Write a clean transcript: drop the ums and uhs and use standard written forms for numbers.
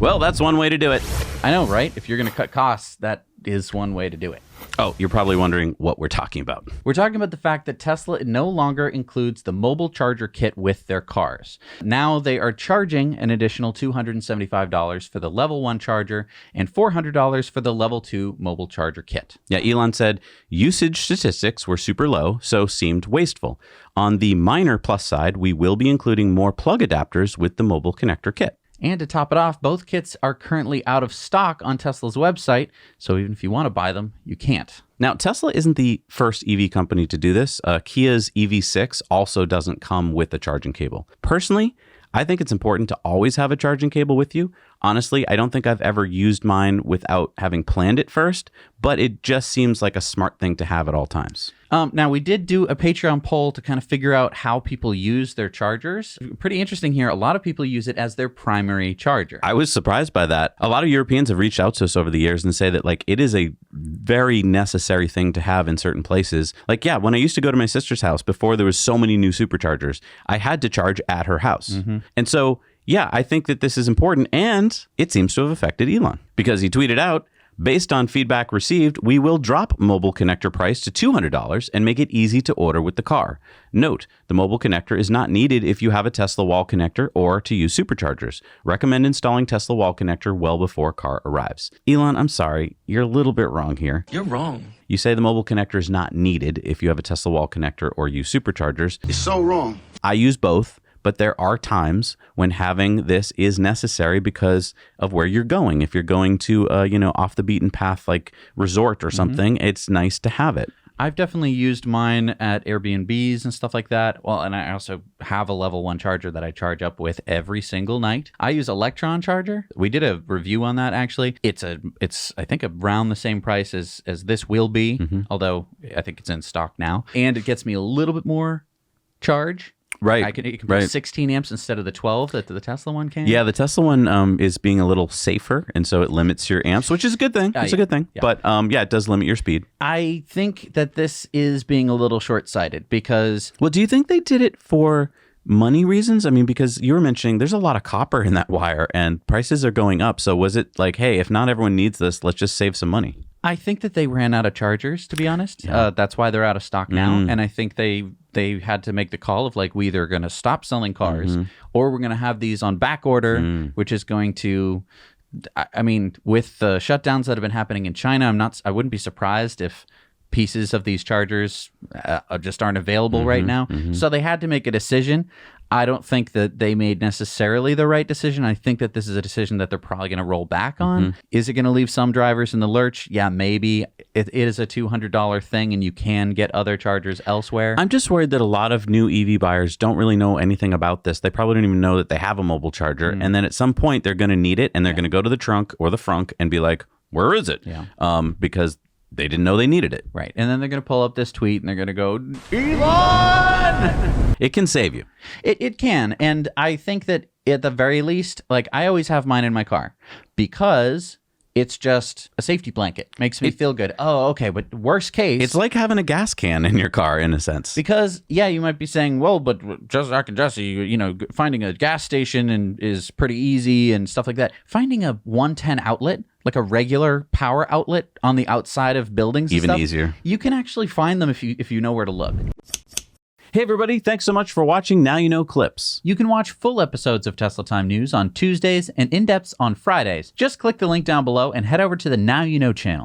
Well, that's one way to do it. I know, right? If you're going to cut costs, that is one way to do it. Oh, you're probably wondering what we're talking about. We're talking about the fact that Tesla no longer includes the mobile charger kit with their cars. Now they are charging an additional $275 for the level 1 charger and $400 for the level 2 mobile charger kit. Yeah, Elon said usage statistics were super low, so seemed wasteful. On the minor plus side, we will be including more plug adapters with the mobile connector kit. And to top it off, both kits are currently out of stock on Tesla's website, so even if you want to buy them, you can't. Now, Tesla isn't the first EV company to do this. Kia's EV6 also doesn't come with a charging cable. Personally, I think it's important to always have a charging cable with you. Honestly, I don't think I've ever used mine without having planned it first, but it just seems like a smart thing to have at all times. Now, we did do a Patreon poll to kind of figure out how people use their chargers. Pretty interesting here. A lot of people use it as their primary charger. I was surprised by that. A lot of Europeans have reached out to us over the years and say that like it is a very necessary thing to have in certain places. Like, yeah, when I used to go to my sister's house before there was so many new superchargers, I had to charge at her house. Mm-hmm. And so, yeah, I think that this is important, and it seems to have affected Elon because he tweeted out, based on feedback received, we will drop mobile connector price to $200 and make it easy to order with the car. Note, the mobile connector is not needed if you have a Tesla wall connector or to use superchargers. Recommend installing Tesla wall connector well before car arrives. Elon, I'm sorry, you're a little bit wrong here. You're wrong. You say the mobile connector is not needed if you have a Tesla wall connector or use superchargers. You're so wrong. I use both. But there are times when having this is necessary because of where you're going. If you're going to, off the beaten path, like resort or something, it's nice to have it. I've definitely used mine at Airbnbs and stuff like that. Well, and I also have a level 1 charger that I charge up with every single night. I use Electron Charger. We did a review on that, actually. It's I think around the same price as this will be, although I think it's in stock now. And it gets me a little bit more charge. Right. It can put 16 amps instead of the 12 that the Tesla one can. Yeah, the Tesla one is being a little safer, and so it limits your amps, which is a good thing. It's a good thing. Yeah. But it does limit your speed. I think that this is being a little short-sighted because... Well, do you think they did it for money reasons? I mean, because you were mentioning there's a lot of copper in that wire, and prices are going up. So was it like, hey, if not everyone needs this, let's just save some money? I think that they ran out of chargers, to be honest. Yeah. That's why they're out of stock now. And I think they had to make the call of like, we either going to stop selling cars or we're going to have these on back order, which is going to, I mean, with the shutdowns that have been happening in China, I wouldn't be surprised if pieces of these chargers just aren't available right now. So they had to make a decision. I don't think that they made necessarily the right decision. I think that this is a decision that they're probably going to roll back on. Is it going to leave some drivers in the lurch? Yeah, maybe. It is a $200 thing, and you can get other chargers elsewhere. I'm just worried that a lot of new EV buyers don't really know anything about this. They probably don't even know that they have a mobile charger. And then at some point, they're going to need it, and they're going to go to the trunk or the frunk and be like, where is it? Because they didn't know they needed it. Right. And then they're going to pull up this tweet and they're going to go, Elon! It can save you. It can. And I think that at the very least, like I always have mine in my car because it's just a safety blanket. Makes me feel good. Oh, okay. But worst case. It's like having a gas can in your car in a sense. Because, yeah, you might be saying, well, but Jesse, finding a gas station is pretty easy and stuff like that. Finding a 110 outlet, like a regular power outlet on the outside of buildings, even easier. You can actually find them if you know where to look. Hey everybody, thanks so much for watching Now You Know Clips. You can watch full episodes of Tesla Time News on Tuesdays and in-depths on Fridays. Just click the link down below and head over to the Now You Know channel.